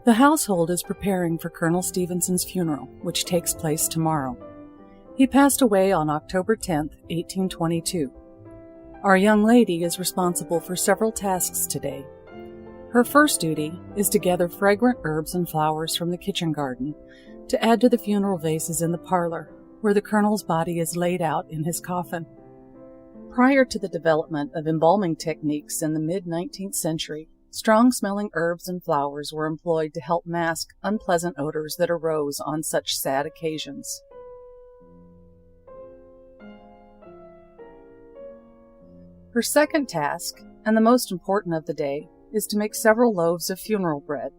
The household is preparing for Colonel Stevenson's funeral, which takes place tomorrow. He passed away on October 10, 1822. Our young lady is responsible for several tasks today. Her first duty is to gather fragrant herbs and flowers from the kitchen garden to add to the funeral vases in the parlor, where the Colonel's body is laid out in his coffin. Prior to the development of embalming techniques in the mid-19th century, strong-smelling herbs and flowers were employed to help mask unpleasant odors that arose on such sad occasions. Her second task, and the most important of the day, is to make several loaves of funeral bread,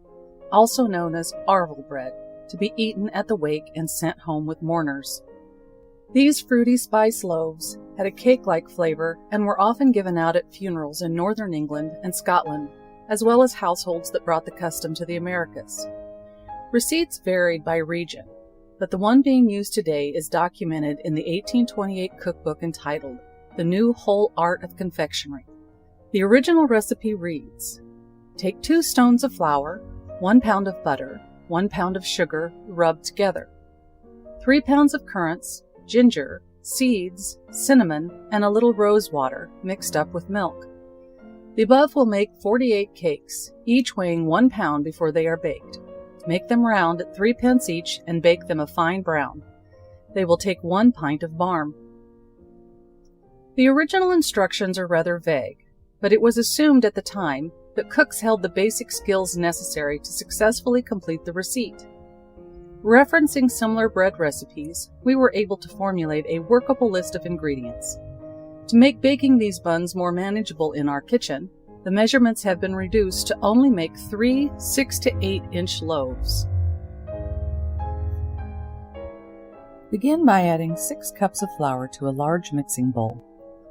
also known as arvel bread, to be eaten at the wake and sent home with mourners. These fruity spice loaves had a cake-like flavor and were often given out at funerals in northern England and Scotland, as well as households that brought the custom to the Americas. Receipts varied by region, but the one being used today is documented in the 1828 cookbook entitled The New Whole Art of Confectionery. The original recipe reads, "Take 2 stones of flour, 1 pound of butter, 1 pound of sugar rubbed together, 3 pounds of currants, ginger, seeds, cinnamon, and a little rose water mixed up with milk. The above will make 48 cakes, each weighing 1 pound before they are baked. Make them round at 3 pence each and bake them a fine brown. They will take 1 pint of barm." The original instructions are rather vague, but it was assumed at the time that cooks held the basic skills necessary to successfully complete the receipt. Referencing similar bread recipes, we were able to formulate a workable list of ingredients. To make baking these buns more manageable in our kitchen, the measurements have been reduced to only make 3 6 to 8 inch loaves. Begin by adding 6 cups of flour to a large mixing bowl.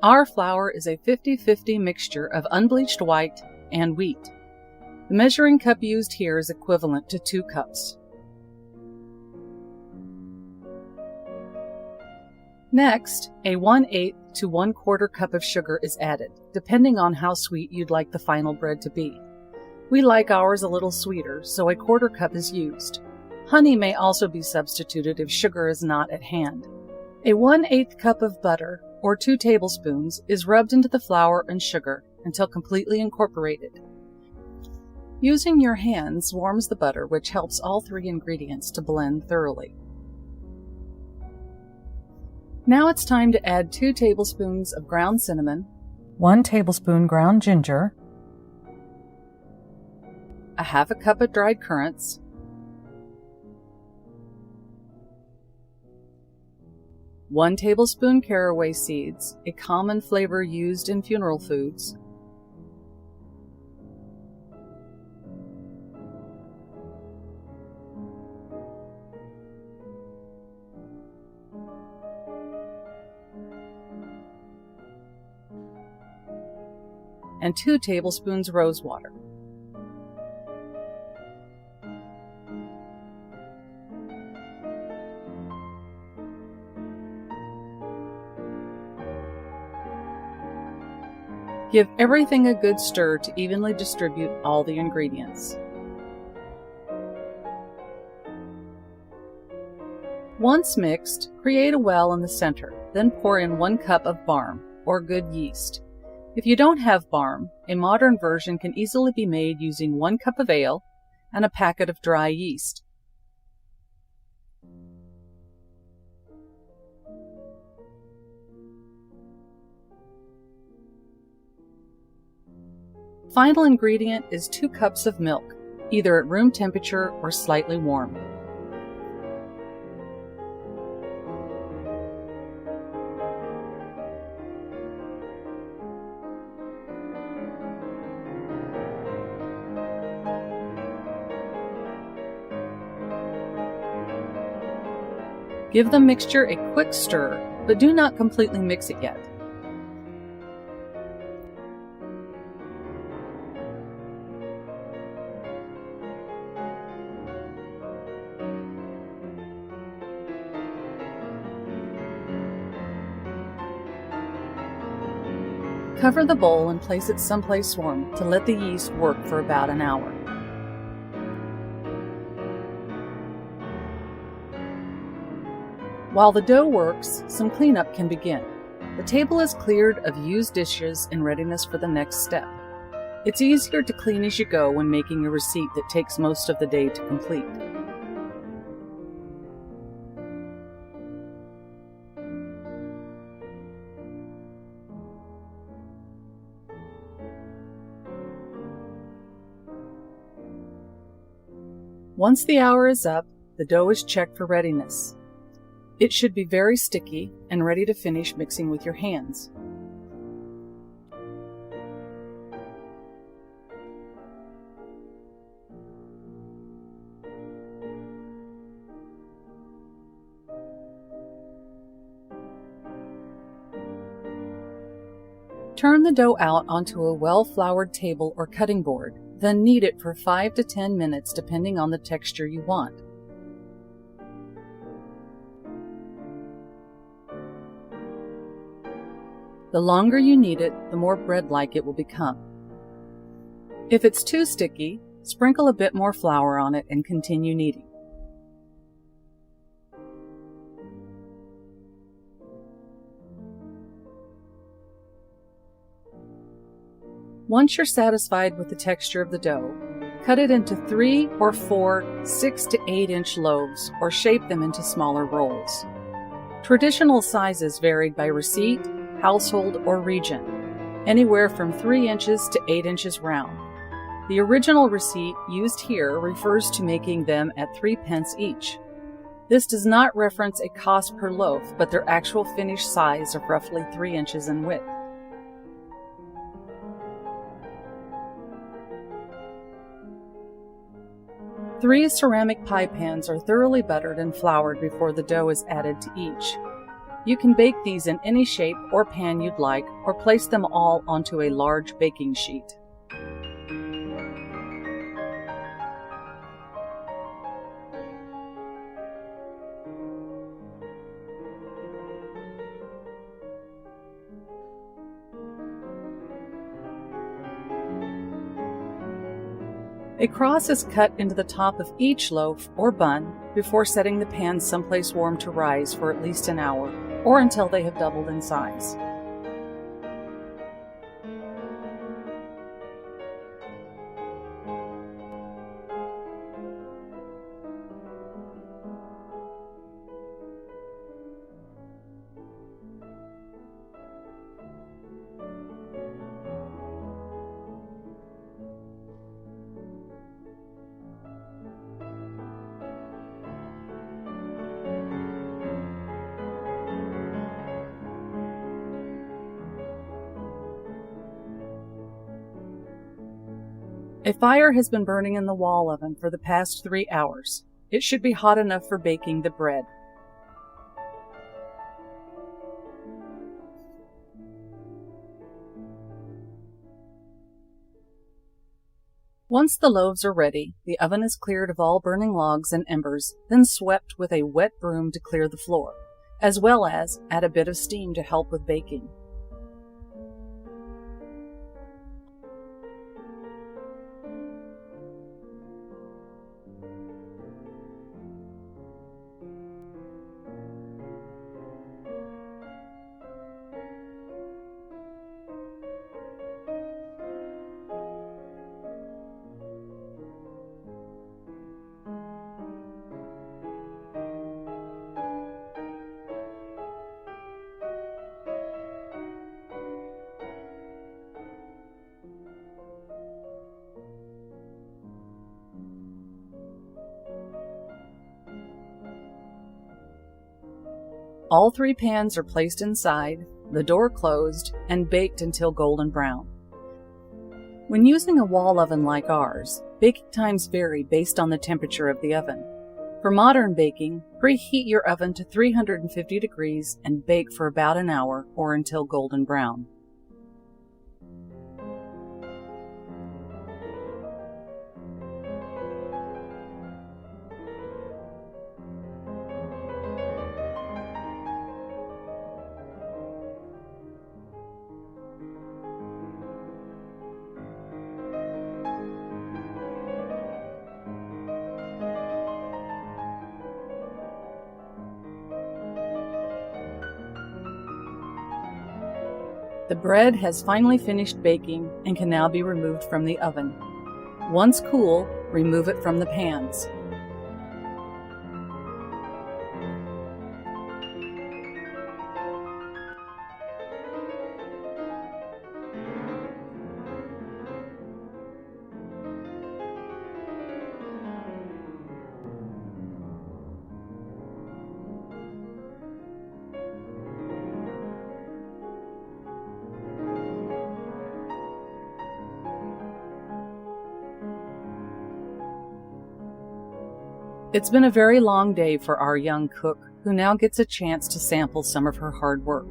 Our flour is a 50-50 mixture of unbleached white and wheat. The measuring cup used here is equivalent to 2 cups. Next, a 1/8 to 1/4 cup of sugar is added, depending on how sweet you'd like the final bread to be. We like ours a little sweeter, so a 1/4 cup is used. Honey may also be substituted if sugar is not at hand. A 1/8 cup of butter, or 2 tablespoons, is rubbed into the flour and sugar until completely incorporated. Using your hands warms the butter, which helps all 3 ingredients to blend thoroughly. Now it's time to add 2 tablespoons of ground cinnamon, 1 tablespoon ground ginger, a 1/2 cup of dried currants, 1 tablespoon caraway seeds, a common flavor used in funeral foods, and 2 tablespoons rose water. Give everything a good stir to evenly distribute all the ingredients. Once mixed, create a well in the center, then pour in 1 cup of barm, or good yeast. If you don't have barm, a modern version can easily be made using 1 cup of ale and a packet of dry yeast. Final ingredient is 2 cups of milk, either at room temperature or slightly warm. Give the mixture a quick stir, but do not completely mix it yet. Cover the bowl and place it someplace warm to let the yeast work for about an hour. While the dough works, some cleanup can begin. The table is cleared of used dishes in readiness for the next step. It's easier to clean as you go when making a receipt that takes most of the day to complete. Once the hour is up, the dough is checked for readiness. It should be very sticky and ready to finish mixing with your hands. Turn the dough out onto a well-floured table or cutting board, then knead it for 5 to 10 minutes depending on the texture you want. The longer you knead it, the more bread-like it will become. If it's too sticky, sprinkle a bit more flour on it and continue kneading. Once you're satisfied with the texture of the dough, cut it into 3 or 4 6 to 8 inch loaves or shape them into smaller rolls. Traditional sizes varied by receipt, household, or region, anywhere from 3 inches to 8 inches round. The original receipt used here refers to making them at 3 pence each. This does not reference a cost per loaf, but their actual finished size of roughly 3 inches in width. Three ceramic pie pans are thoroughly buttered and floured before the dough is added to each. You can bake these in any shape or pan you'd like, or place them all onto a large baking sheet. A cross is cut into the top of each loaf or bun before setting the pans someplace warm to rise for at least an hour, or until they have doubled in size. A fire has been burning in the wall oven for the past 3 hours. It should be hot enough for baking the bread. Once the loaves are ready, the oven is cleared of all burning logs and embers, then swept with a wet broom to clear the floor, as well as add a bit of steam to help with baking. All 3 pans are placed inside, the door closed, and baked until golden brown. When using a wall oven like ours, baking times vary based on the temperature of the oven. For modern baking, preheat your oven to 350 degrees and bake for about an hour or until golden brown. The bread has finally finished baking and can now be removed from the oven. Once cool, remove it from the pans. It's been a very long day for our young cook, who now gets a chance to sample some of her hard work.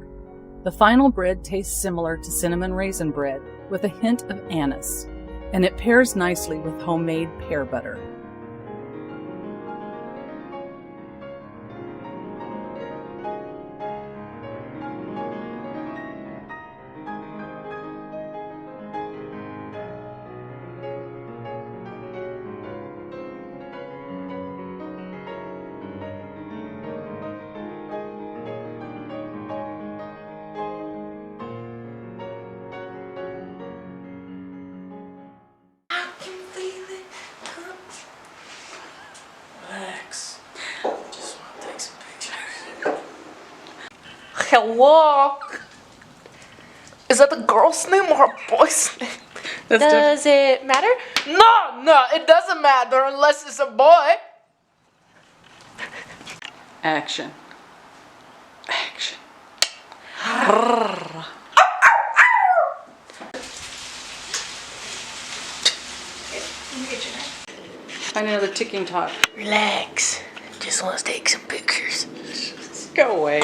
The final bread tastes similar to cinnamon raisin bread with a hint of anise, and it pairs nicely with homemade pear butter. Hello? Is that the girl's name or her boy's name? Does it matter? No, it doesn't matter unless it's a boy. Action. Action. Find another ticking talk. Relax. Just want to take some pictures. Go away.